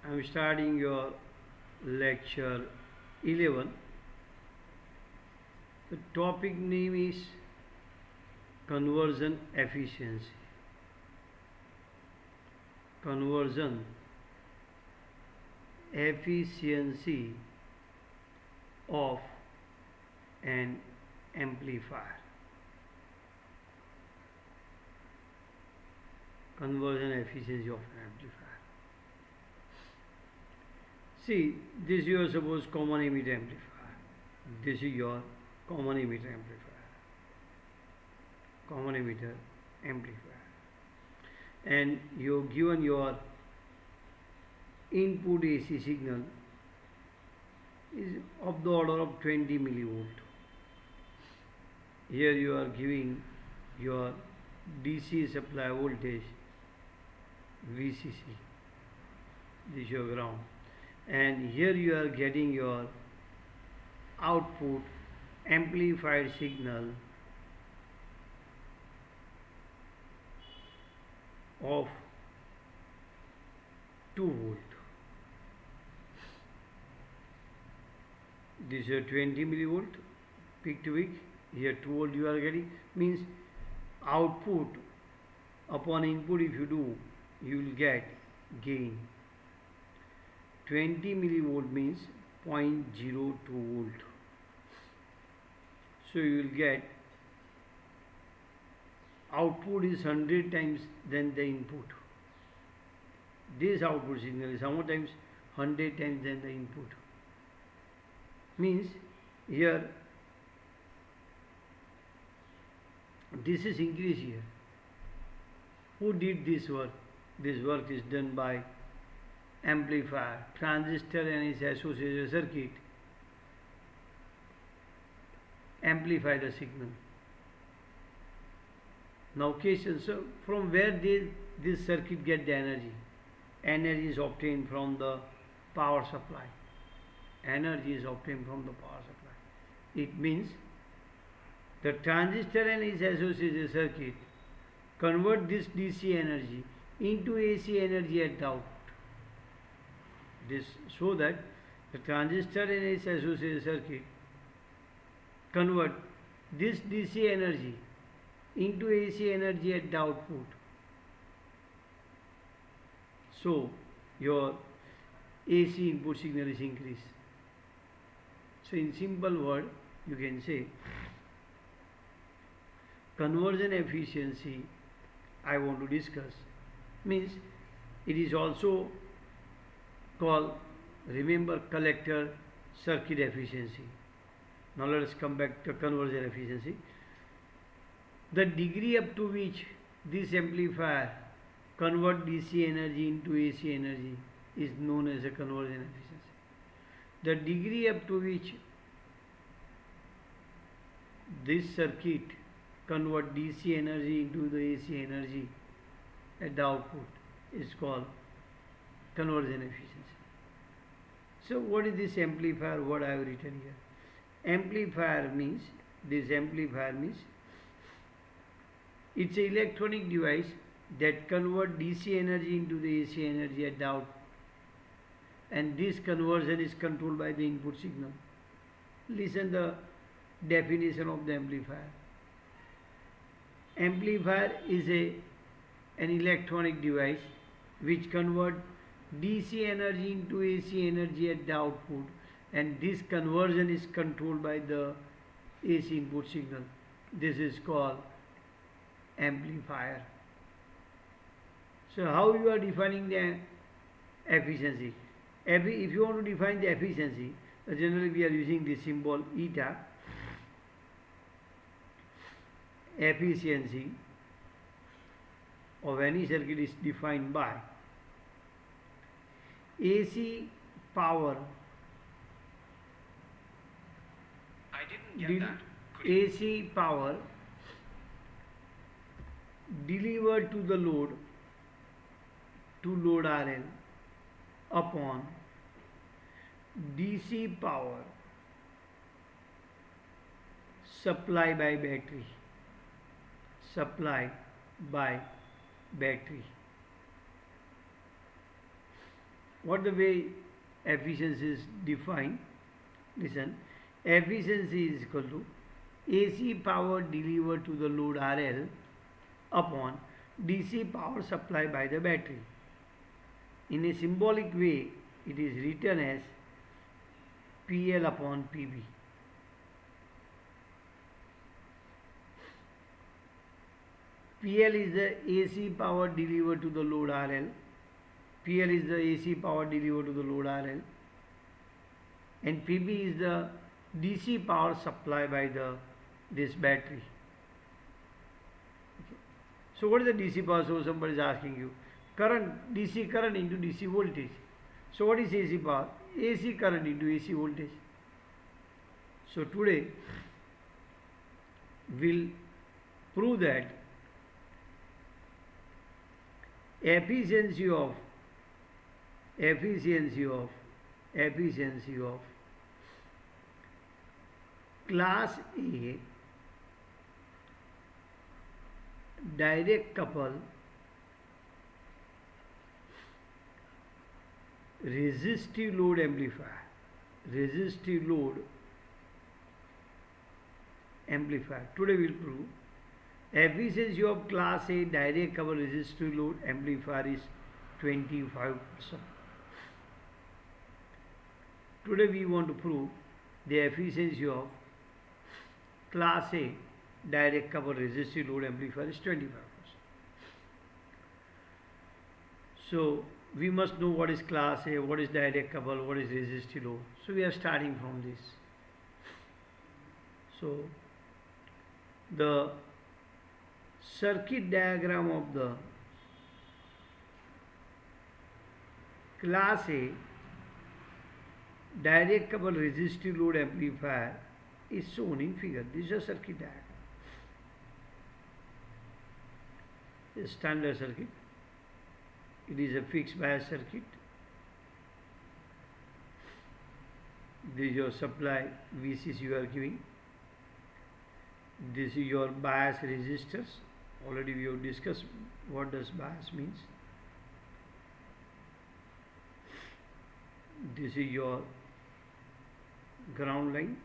I'm starting your lecture 11. The topic name is conversion efficiency. Conversion efficiency of an amplifier. Conversion efficiency of an amplifier. See, this is your suppose common emitter amplifier. This is your common emitter amplifier. Common emitter amplifier. And you given your input AC signal is of the order of 20 millivolt. Here you are giving your DC supply voltage VCC. This is your ground. And here you are getting your output amplified signal of 2 volt. This is 20 millivolt peak to peak. Here 2 volt you are getting, means output upon input if you do, you will get gain. 20 millivolt means 0.02 volt. So you will get output is 100 times than the input. This output signal is how much times? 100 times than the input. Means here this is increase here. Who did this work? This work is done by amplifier, transistor and its associated circuit amplify the signal. Now question, so from where did this circuit get the energy? Energy is obtained from the power supply. Energy is obtained from the power supply. It means the transistor and its associated circuit convert this DC energy into AC energy at the output. This so that the transistor and its associated circuit convert this DC energy into AC energy at the output. So your AC input signal is increased. So in simple word you can say conversion efficiency I want to discuss means it is also called, remember, collector circuit efficiency. Now let us come back to conversion efficiency. The degree up to which this amplifier convert DC energy into AC energy is known as a conversion efficiency. The degree up to which this circuit convert DC energy into the AC energy at the output is called conversion efficiency. So what is this amplifier? What I have written here? Amplifier means, this amplifier means it's an electronic device that convert DC energy into the AC energy at the output, and this conversion is controlled by the input signal. Listen the definition of the amplifier. Amplifier is an electronic device which convert DC energy into AC energy at the output, and this conversion is controlled by the AC input signal. This is called amplifier. So how you are defining the efficiency? If you want to define the efficiency, generally we are using the symbol eta. Efficiency of any circuit is defined by AC power AC power delivered to the load, to load RL, upon DC power supply by battery. Supply by battery. What the way efficiency is defined? Listen, efficiency is equal to AC power delivered to the load RL upon DC power supply by the battery. In a symbolic way, it is written as PL upon PB. PL is the AC power delivered to the load RL. PL is the AC power delivered to the load RL. And PB is the DC power supply by this battery. Okay. So what is the DC power? So somebody is asking you. Current, DC current into DC voltage. So what is AC power? AC current into AC voltage. So today we'll prove that efficiency of class A direct couple resistive load amplifier. Today we'll prove efficiency of class A direct couple resistive load amplifier is 25%. Today we want to prove the efficiency of class A direct couple resistive load amplifier is 25%. So we must know what is class A, what is direct couple, what is resistive load. So we are starting from this. So the circuit diagram of the class A direct couple resistive load amplifier is shown in figure. This is a circuit diagram. A standard circuit. It is a fixed bias circuit. This is your supply VCC you are giving. This is your bias resistors. Already we have discussed what does bias means. This is your ground line.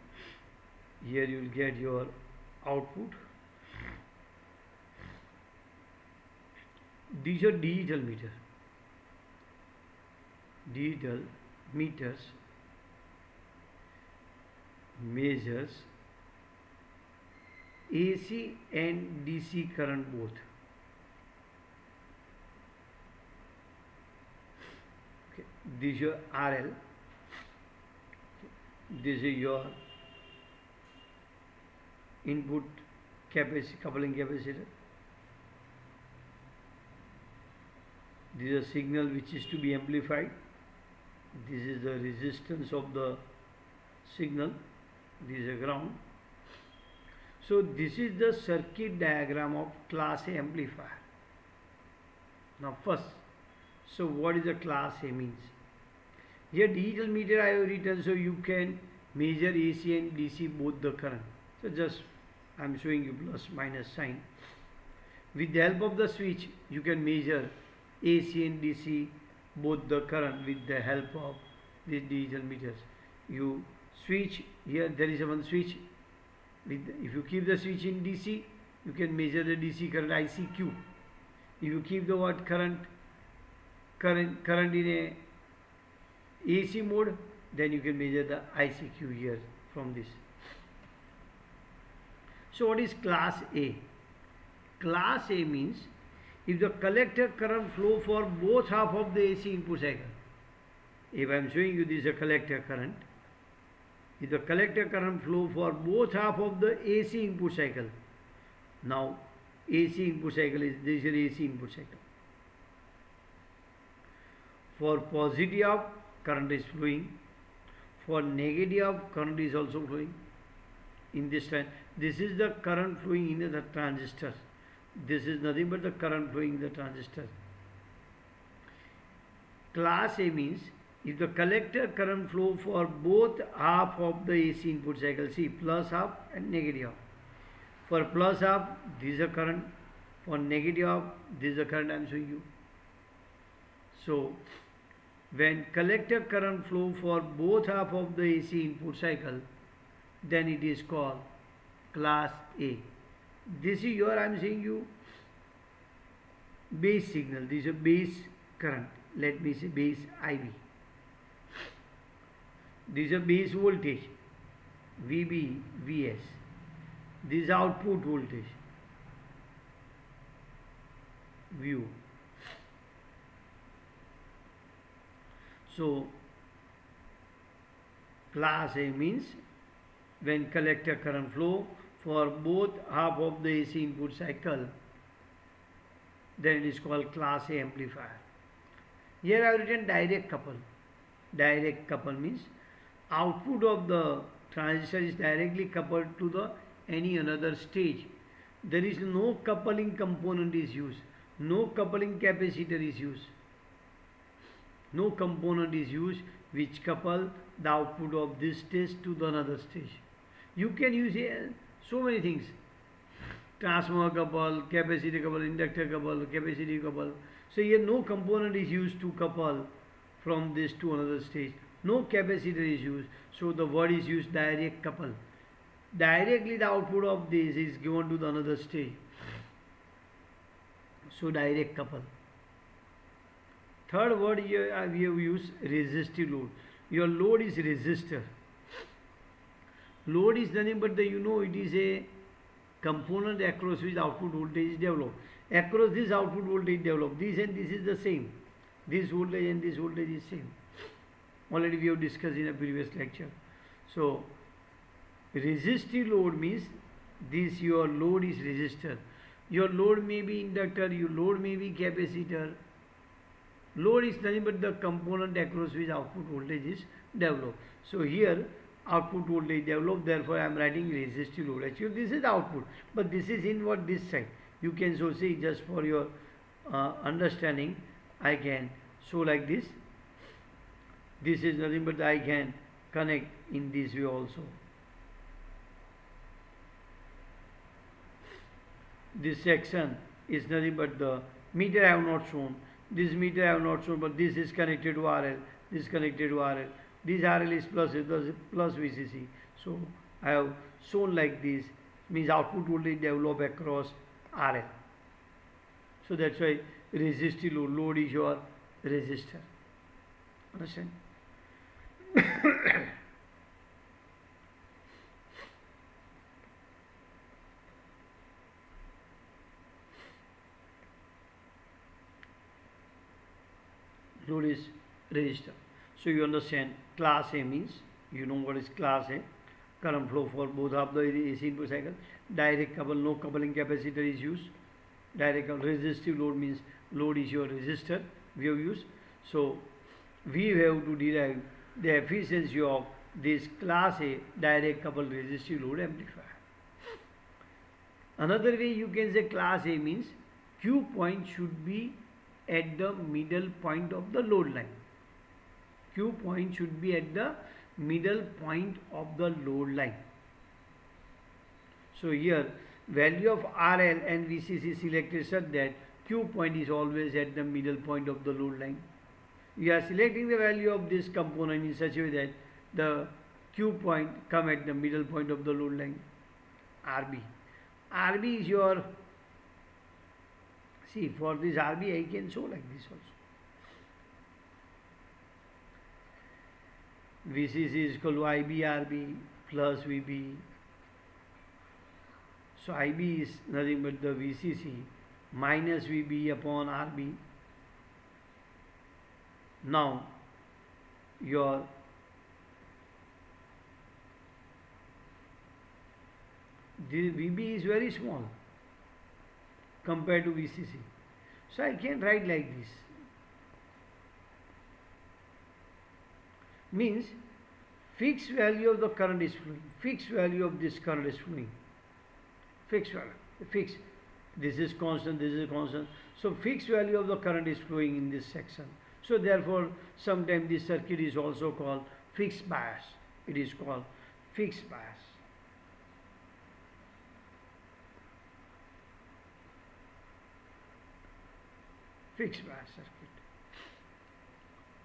Here you will get your output. These are digital meters. Digital meters measures AC and DC current both. Okay. This is your RL. This is your input capacity, coupling capacitor. This is a signal which is to be amplified. This is the resistance of the signal. This is a ground. So this is the circuit diagram of class A amplifier. Now first, so what is a class A means? Here digital meter I have written so you can measure AC and DC both the current. So just I am showing you plus minus sign. With the help of the switch you can measure AC and DC both the current with the help of these digital meters. You switch, here there is one switch. If you keep the switch in DC, you can measure the DC current ICQ. If you keep the what current in a AC mode, then you can measure the ICQ here from this. So what is class A? Class A means if the collector current flow for both half of the AC input cycle. If I am showing you this is a collector current, if the collector current flow for both half of the AC input cycle. Now AC input cycle is this is AC input cycle. For positive half current is flowing, for negative half current is also flowing. In this time, this is the current flowing in the transistor. This is nothing but the current flowing in the transistor. Class A means if the collector current flow for both half of the AC input cycle, see plus half and negative half. For plus half, this is a current. For negative half, this is the current I am showing you. So When collector current flow for both half of the AC input cycle, then it is called class A. This is your, I am saying you, base signal. This is a base current. Let me say base IV. This is a base voltage, VB, Vs. This is output voltage, VO. So, class A means when collector current flow for both half of the AC input cycle, then it is called class A amplifier. Here I have written direct couple. Direct couple means output of the transistor is directly coupled to the any another stage. There is no coupling component is used. No coupling capacitor is used. No component is used which couple the output of this stage to the another stage. You can use so many things. Transformer couple, capacitor couple, inductor couple, capacitor couple. So here no component is used to couple from this to another stage. No capacitor is used. So the word is used direct couple. Directly the output of this is given to the another stage. So direct couple. Third word here we have used resistive load. Your load is resistor. Load is nothing but it is a component across which output voltage is developed. Across this output voltage developed. This and this is the same. This voltage and this voltage is same. Already we have discussed in a previous lecture. So resistive load means this your load is resistor. Your load may be inductor, your load may be capacitor. Load is nothing but the component across which output voltage is developed. So here output voltage developed, therefore I am writing resistive load. Actually this is output, but this is inward this side. You can so see, just for your understanding, I can show like this. This is nothing but I can connect in this way also. This section is nothing but the meter I have not shown. This meter I have not shown, but this is connected to RL. This is connected to RL. This RL is plus VCC. So I have shown like this. Means output voltage develop across RL. So that's why resistive load. Load is your resistor. Understand? Load is resistor. So you understand class A means, you know what is class A. Current flow for both of the AC input cycle. Direct couple, no coupling capacitor is used. Direct couple. Resistive load means load is your resistor we have used. So we have to derive the efficiency of this class A direct coupled resistive load amplifier. Another way you can say class A means Q point should be at the middle point of the load line. Q point should be at the middle point of the load line. So here value of RL and VCC selected such that Q point is always at the middle point of the load line. You are selecting the value of this component in such a way that the Q point come at the middle point of the load line. RB. RB is your, see, for this RB I can show like this also. VCC is equal to IBRB plus VB. So IB is nothing but the VCC minus VB upon RB. Now your the VB is very small compared to VCC. So I can write like this. Means fixed value of the current is flowing. Fixed value of this current is flowing. Fixed value. Fixed. This is constant, this is constant. So fixed value of the current is flowing in this section. So therefore sometimes this circuit is also called fixed bias. It is called fixed bias. Fixed bias circuit.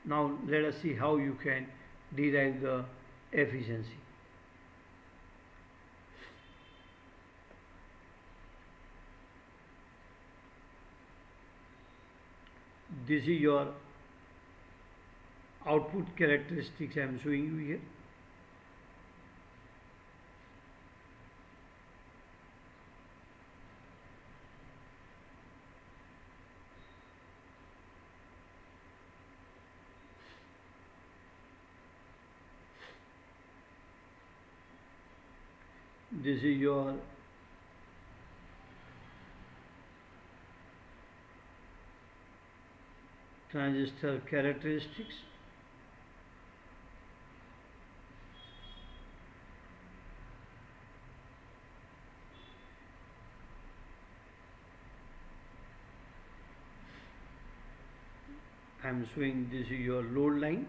Now let us see how you can derive the efficiency. This is your output characteristics I am showing you here. This is your transistor characteristics. I am showing this is your load line,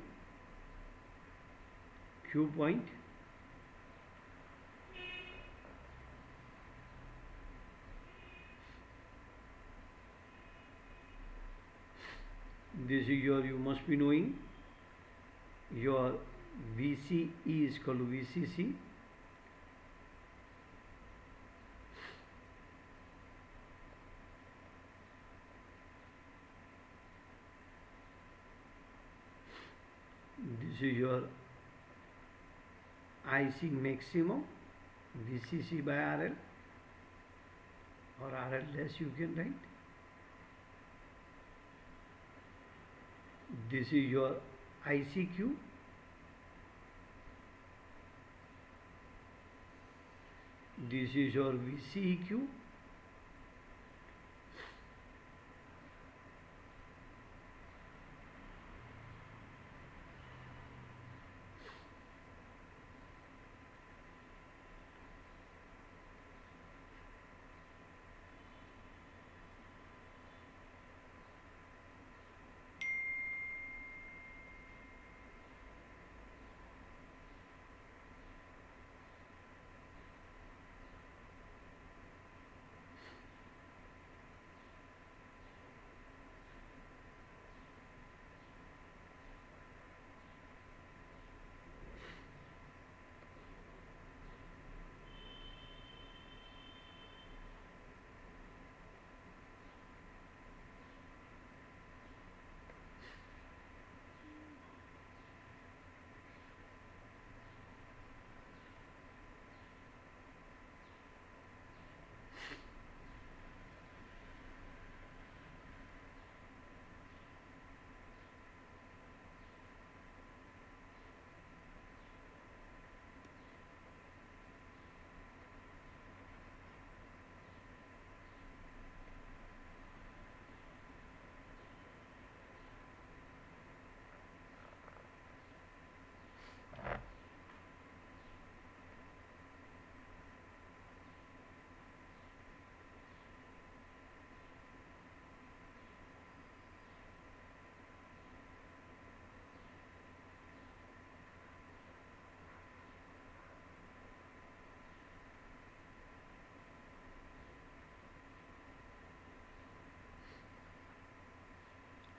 Q point. This is your, you must be knowing, your VCE is equal to VCC. This is your IC maximum, VCC by RL, or RL less you can write. This is your ICQ. This is your VCEQ.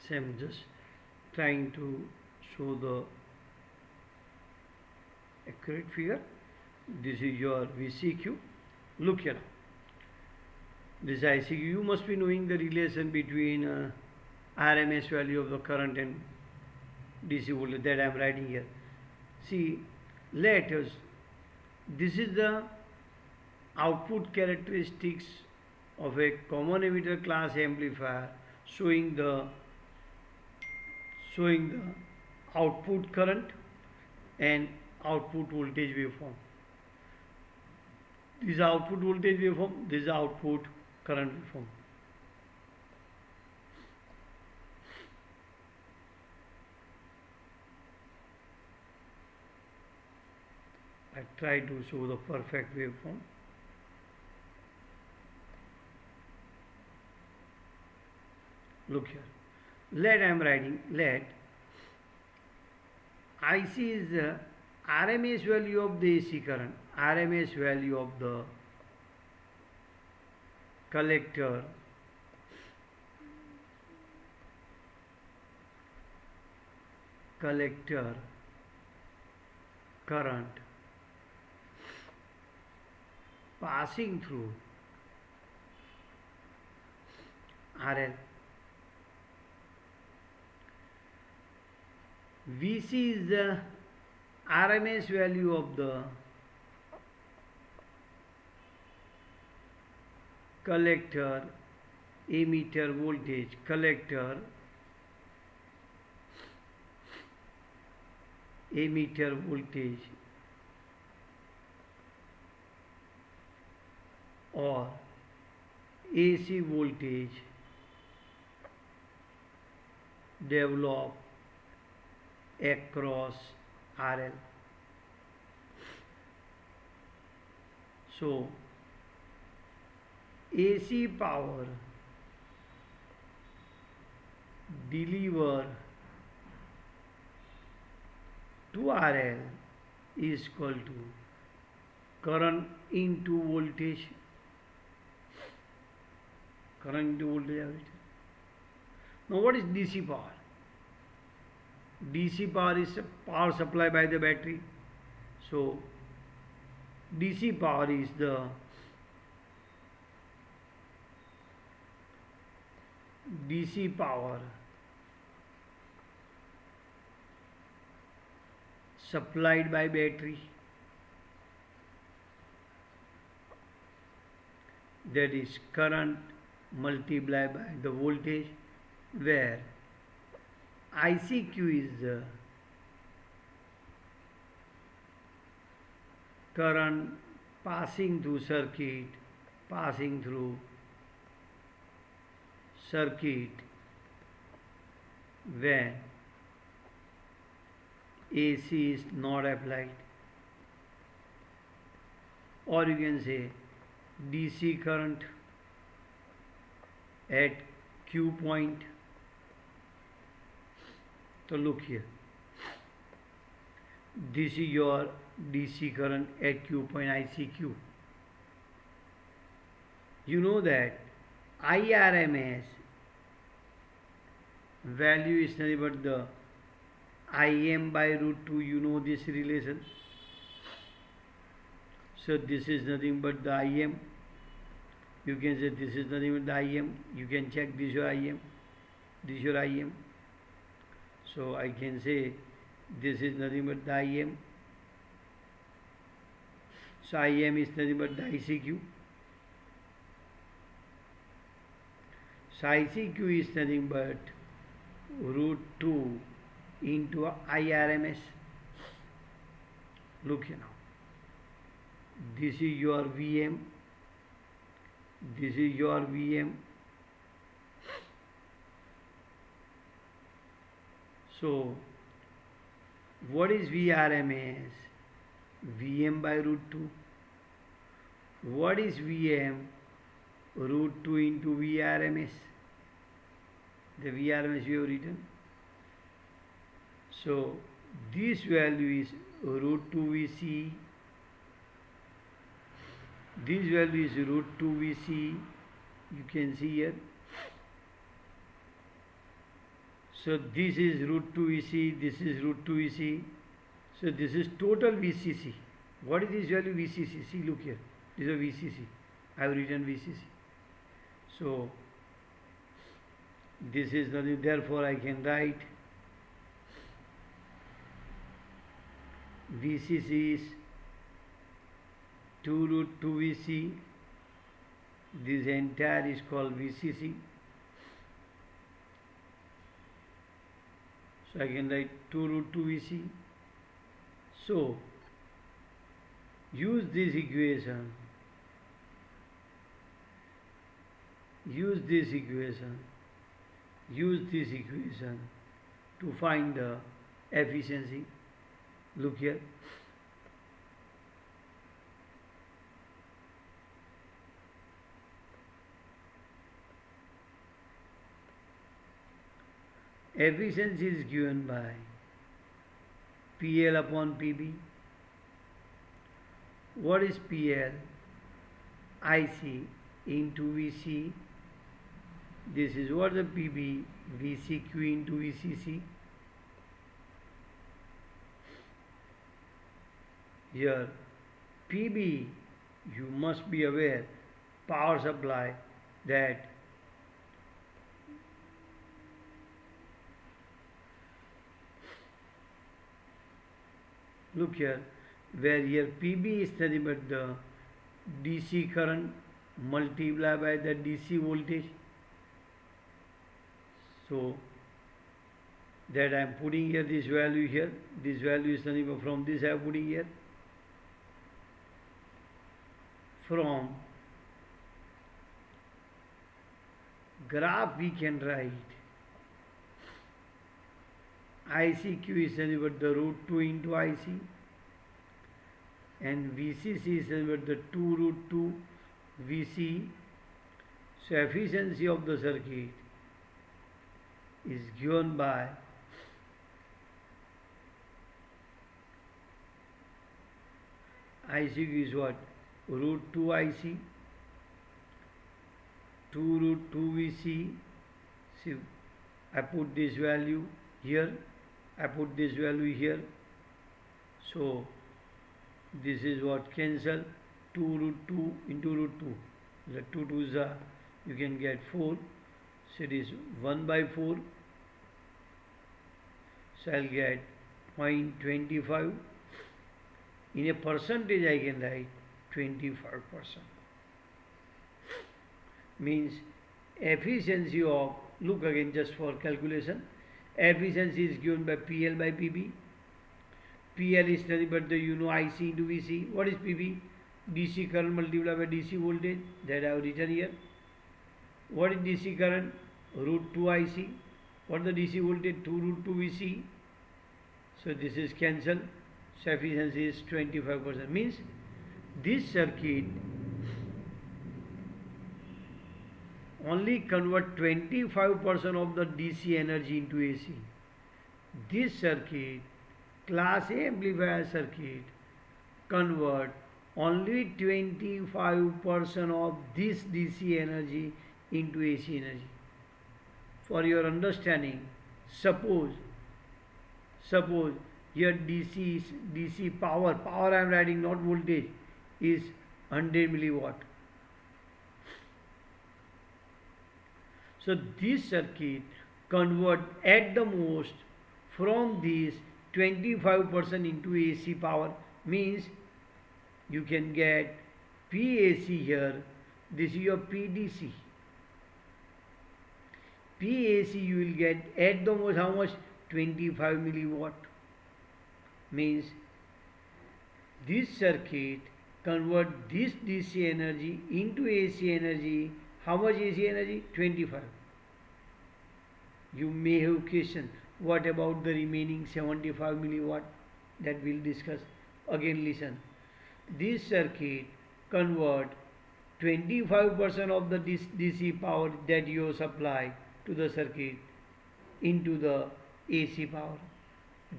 So I am just trying to show the accurate figure. This is your VCQ. Look here. This ICQ. You must be knowing the relation between RMS value of the current and DC voltage that I am writing here. See, let us. This is the output characteristics of a common emitter class amplifier showing the output current and output voltage waveform. This is output voltage waveform, this is output current waveform. I try to show the perfect waveform. Look here. Let I am writing, let IC is the RMS value of the AC current, RMS value of the collector collector current passing through RL. Vc is the RMS value of the collector emitter voltage, collector emitter voltage or AC voltage developed across RL. So AC power delivered to RL is equal to current into voltage. Current into voltage. Now what is DC power? DC power is power supply by the battery. So DC power is the DC power supplied by battery, that is current multiplied by the voltage, where ICQ is the current passing through circuit when AC is not applied, or you can say DC current at Q point. So look here, this is your DC current at Q point, ICQ. You know that IRMS value is nothing but the Im by root 2. You know this relation. So this is nothing but the Im. You can say this is nothing but the Im. You can check this is your Im. This is your Im. So I can say this is nothing but the Im. So Im is nothing but the ICQ. So ICQ is nothing but root 2 into IRMS. Look here now. This is your VM. This is your VM. So what is VRMS? VM by root 2. What is VM? Root 2 into VRMS. The VRMS we have written. So this value is root 2 VC. This value is root 2 VC. You can see here. So this is root 2 VC. This is root 2 VC. So this is total VCC. What is this value? VCC. See, look here. This is a VCC. I have written VCC. So this is nothing. Therefore, I can write VCC is 2 root 2 VC. This entire is called VCC. So I can write 2 root 2 VC. So use this equation. Use this equation to find the efficiency. Look here. Efficiency is given by PL upon PB. What is PL? IC into VC. This is what the PB, VCQ into VCC. Here PB, you must be aware, power supply, that look here, where here PB is nothing but the DC current multiplied by the DC voltage. So that I am putting here this value here. This value is nothing but from this I am putting here. From graph we can write ICQ is nothing but the root 2 into IC, and VCC is nothing but the 2 root 2 VC. So efficiency of the circuit is given by ICQ is what? Root 2 IC, 2 root 2 VC. See, I put this value here, I put this value here. So this is what cancel, 2 root 2 into root 2. The 2 2s are, you can get 4. So it is 1 by 4. So I'll get 0.25. In a percentage I can write 25%. Means efficiency of, look again just for calculation, efficiency is given by PL by PB. PL is nothing but the IC into VC. What is PB? DC current multiplied by DC voltage, that I have written here. What is DC current? Root 2 IC. What is the DC voltage? 2 root 2 VC. So this is cancelled. So efficiency is 25%. Means this circuit only convert 25% of the DC energy into AC. This circuit, class A amplifier circuit, convert only 25% of this DC energy into AC energy. For your understanding, suppose here DC power I am writing, not voltage, is 100 milliwatt. So this circuit convert at the most from this 25% into AC power. Means you can get PAC here, this is your PDC. PAC you will get at the most how much? 25 milliwatt. Means this circuit convert this DC energy into AC energy. How much AC energy? 25. You may have question, what about the remaining 75 milliwatt? That we'll discuss. Again listen. This circuit convert 25% of the DC power that you supply to the circuit into the AC power.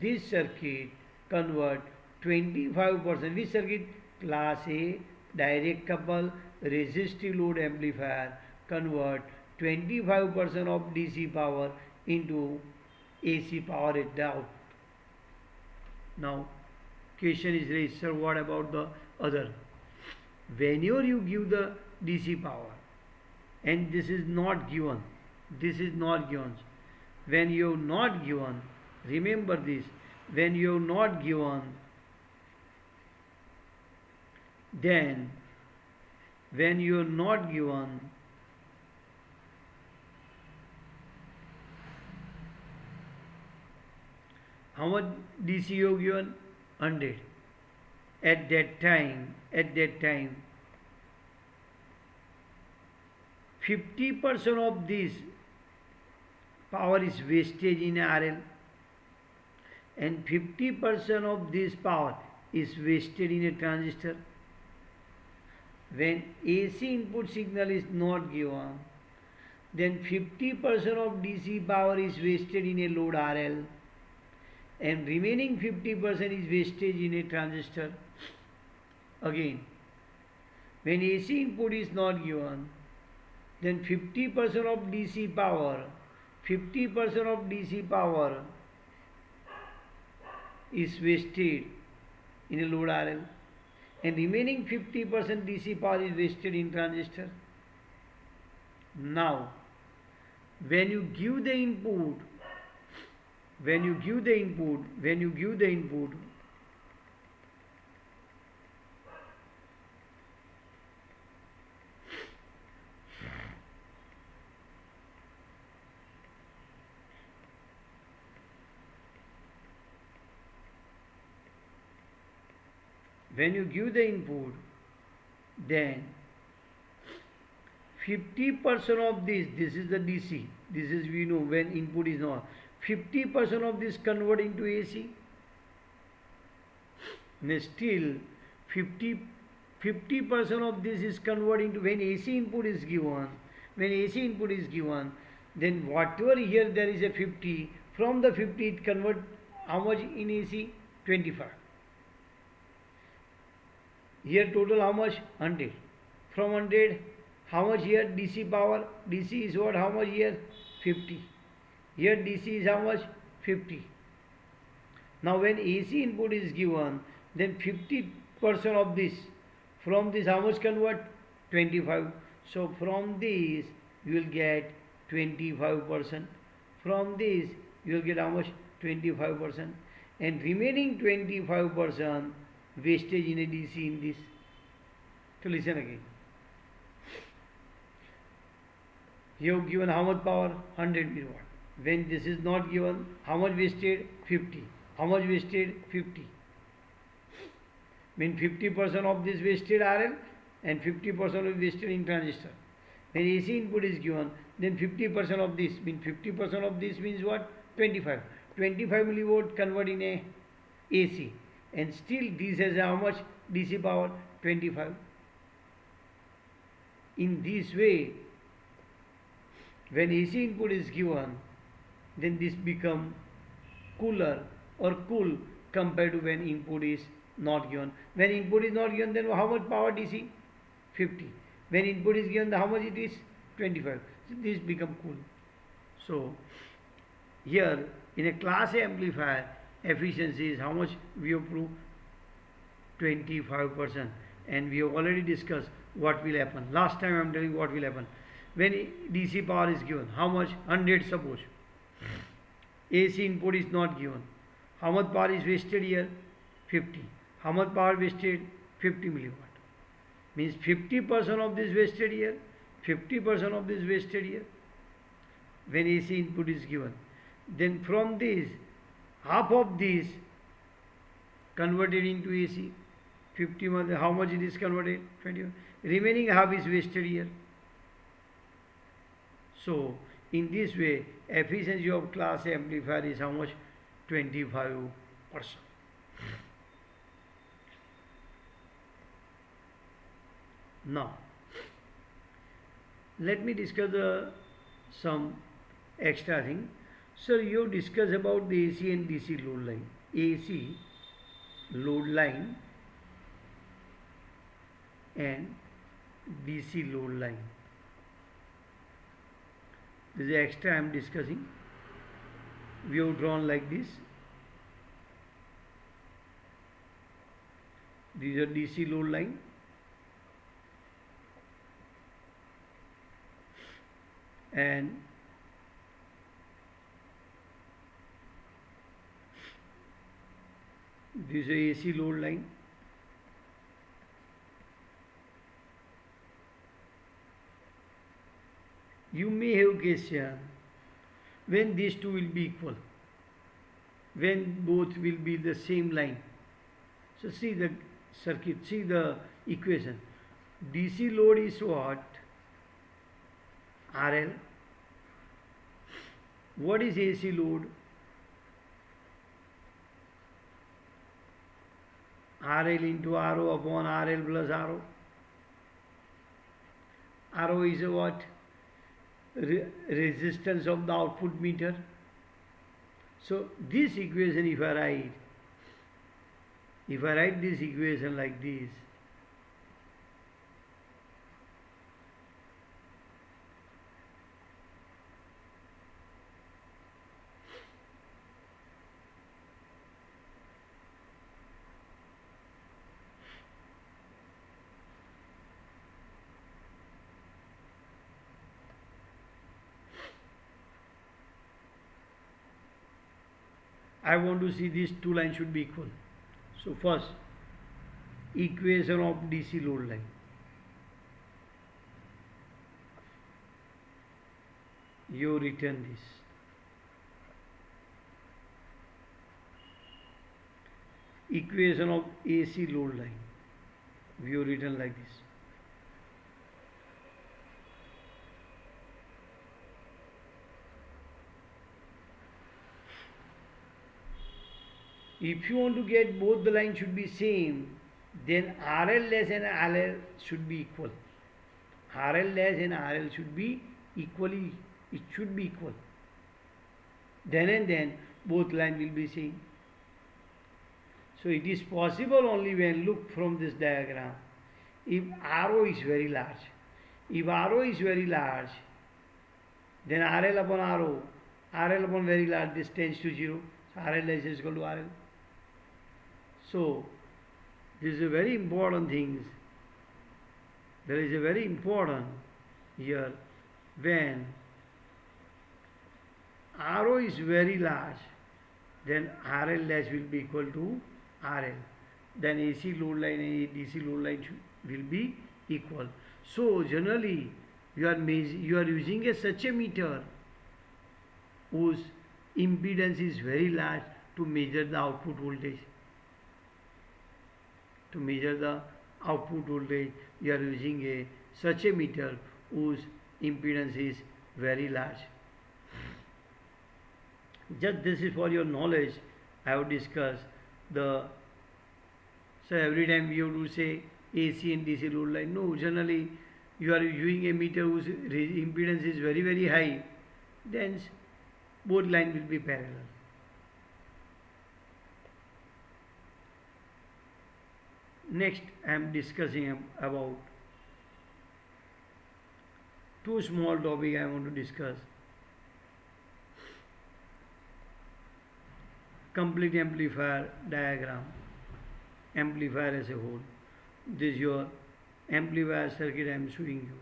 This circuit convert 25%. Which circuit? Class A direct couple resistive load amplifier convert 25% of DC power into AC power at the output. Now question is raised, sir, what about the other? Whenever you give the DC power and this is not given, when you have not given, remember this, when you have not given, then when you are not given, how much DC you have given? 100. At that time 50% of this power is wastage in RL, and 50% of this power is wasted in a transistor. When AC input signal is not given, then 50% of DC power is wasted in a load RL, and remaining 50% is wastage in a transistor. Again, when AC input is not given, then 50% of DC power is wasted in a load RL, and remaining 50% DC power is wasted in transistor. Now, when you give the input, when you give the input, when you give the input, when you give the input, then 50% of this is the DC, this is we know when input is not, 50% of this convert into AC, and still 50% of this is converted into, when AC input is given, when AC input is given, then whatever here there is a 50, from the 50 it convert how much in AC? 25. Here total how much? 100. From 100, how much here DC power? DC is what? How much here? 50. Here DC is how much? 50. Now when AC input is given, then 50% of this, from this how much convert? 25. So from this you will get 25%. From this you will get how much? 25%. And remaining 25% wastage in a DC in this. So listen again. You have given how much power? 100 milliwatt. When this is not given, how much wasted? 50. How much wasted? 50. Mean 50% of this wasted RL and 50% is wasted in transistor. When AC input is given, then 50% of this, means 50% of this means what? 25. 25 milliwatt convert in a AC, and still this has how much DC power? 25. In this way, when AC input is given, then this become cooler or cool compared to when input is not given. When input is not given, then how much power DC? 50. When input is given, how much it is? 25. So this become cool. So here in a class A amplifier, efficiency is how much we have proved? 25%. And we have already discussed what will happen. Last time I am telling you what will happen. When DC power is given, how much? 100 suppose. AC input is not given. How much power is wasted here? 50. How much power wasted? 50 milliwatt. Means 50% of this wasted here, 50% of this wasted here, when AC input is given. Then from this, half of this converted into AC. 50, how much it is converted? 21. Remaining half is wasted here. So in this way, efficiency of class A amplifier is how much? 25%. Now, let me discuss some extra thing. Sir, you discuss about the AC and DC load line. AC load line and DC load line. This is extra I am discussing. We have drawn like this. These are DC load line. And this is a AC load line. You may have question when these two will be equal, when both will be the same line. So see the circuit, see the equation. DC load is what? RL. What is AC load? RL into RO upon RL plus RO. RO is what? Resistance of the output meter. So this equation if I write this equation like this, I want to see these two lines should be equal. So first, equation of DC load line. You return this. Equation of AC load line. You written like this. If you want to get both the lines should be same, then RL less and RL should be equal. RL less and RL should be equally, it should be equal. Then and then both lines will be same. So it is possible only when look from this diagram. If RO is very large, if RO is very large, then RL upon RO, RL upon very large, this tends to 0. So RL less is equal to RL. So this is a very important thing. There is a very important here when RO is very large, then RL less will be equal to RL. Then AC load line and DC load line will be equal. So generally you are using such a meter whose impedance is very large to measure the output voltage. To measure the output voltage, you are using such a meter whose impedance is very large. Just this is for your knowledge. I have discussed the. So every time we have to say AC and DC load line. No, generally you are using a meter whose impedance is very very high. Then both lines will be parallel. Next, I am discussing about two small topics I want to discuss. Complete amplifier diagram, amplifier as a whole. This is your amplifier circuit I am showing you.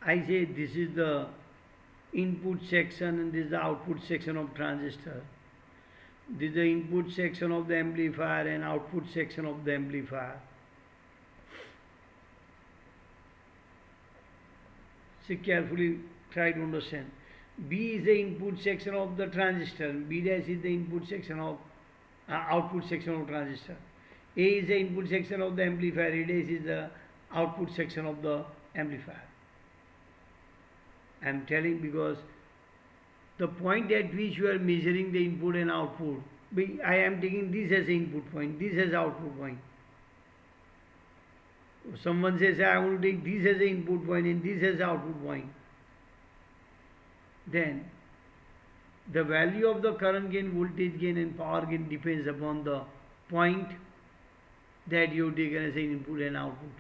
I say this is the input section and this is the output section of transistor. This is the input section of the amplifier and output section of the amplifier. See carefully, try to understand. B is the input section of the transistor. B dash is the input section of output section of transistor. A is the input section of the amplifier. A dash is the output section of the amplifier. I am telling because the point at which you are measuring the input and output, I am taking this as input point, this as output point. Someone says I want to take this as an input point and this as output point. Then the value of the current gain, voltage gain and power gain depends upon the point that you have taken as an input and output.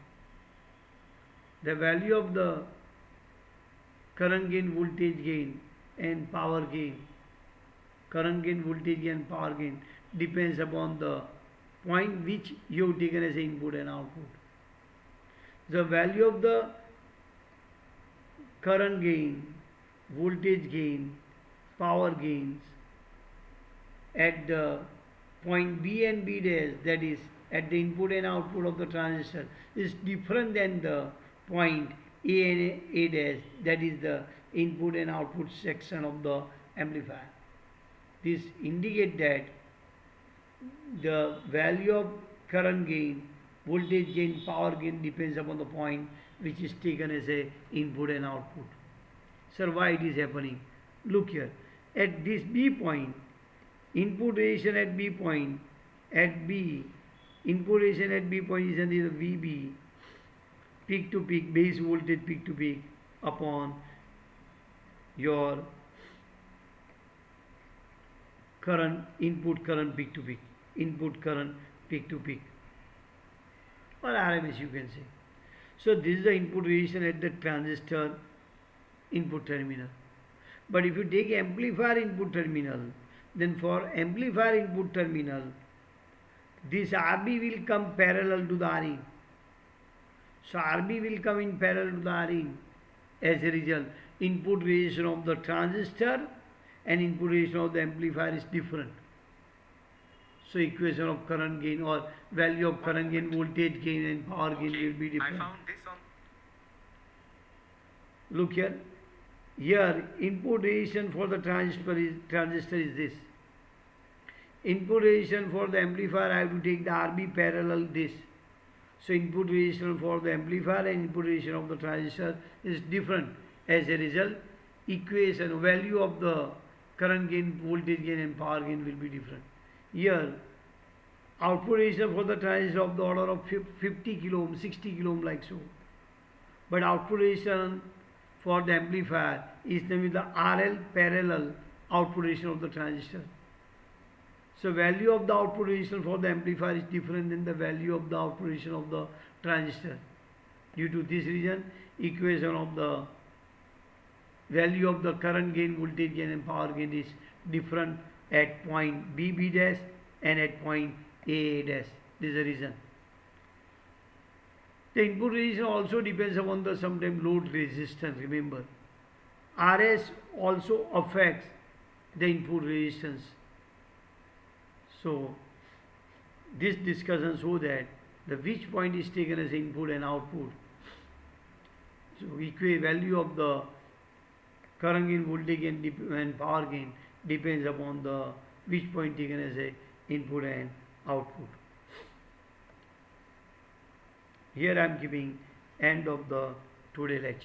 The value of the current gain, voltage gain and power gain, current gain, voltage gain and power gain depends upon the point which you have taken as an input and output. The value of the current gain, voltage gain, power gains at the point B and B dash, that is at the input and output of the transistor, is different than the point A and A dash, that is the input and output section of the amplifier. This indicates that the value of current gain, voltage gain, power gain depends upon the point which is taken as a input and output. Sir, why it is happening? Look here. At this B point, input resistance at B point, at B, input resistance at B point is under the VB, peak to peak, base voltage peak to peak upon your current, input current peak to peak. input current peak to peak, or RMS you can say. So this is the input resistance at the transistor input terminal. But if you take amplifier input terminal, then for amplifier input terminal, this RB will come parallel to the Rin. So RB will come in parallel to the Rin. As a result, input resistance of the transistor and input resistance of the amplifier is different. So equation of current gain or value of current gain, voltage gain and power gain will be different. I found this on. Look here. Here input resistance for the transistor is this. Input resistance for the amplifier, I have to take the RB parallel this. So input resistance for the amplifier and input resistance of the transistor is different. As a result, equation value of the current gain, voltage gain and power gain will be different. Here output resistance for the transistor of the order of 50 kilo ohm, 60 kilo ohm like so. But output resistance for the amplifier is with the RL parallel output resistance of the transistor. So value of the output resistance for the amplifier is different than the value of the output resistance of the transistor. Due to this reason, equation of the value of the current gain, voltage gain and power gain is different at point B dash and at point A dash. This is the reason. The input resistance also depends upon the sometimes load resistance. Remember, RS also affects the input resistance. So this discussion shows that the which point is taken as input and output. So value of the current gain, voltage gain and power gain depends upon the which point taken as a input and output. Here I am giving end of the today lecture.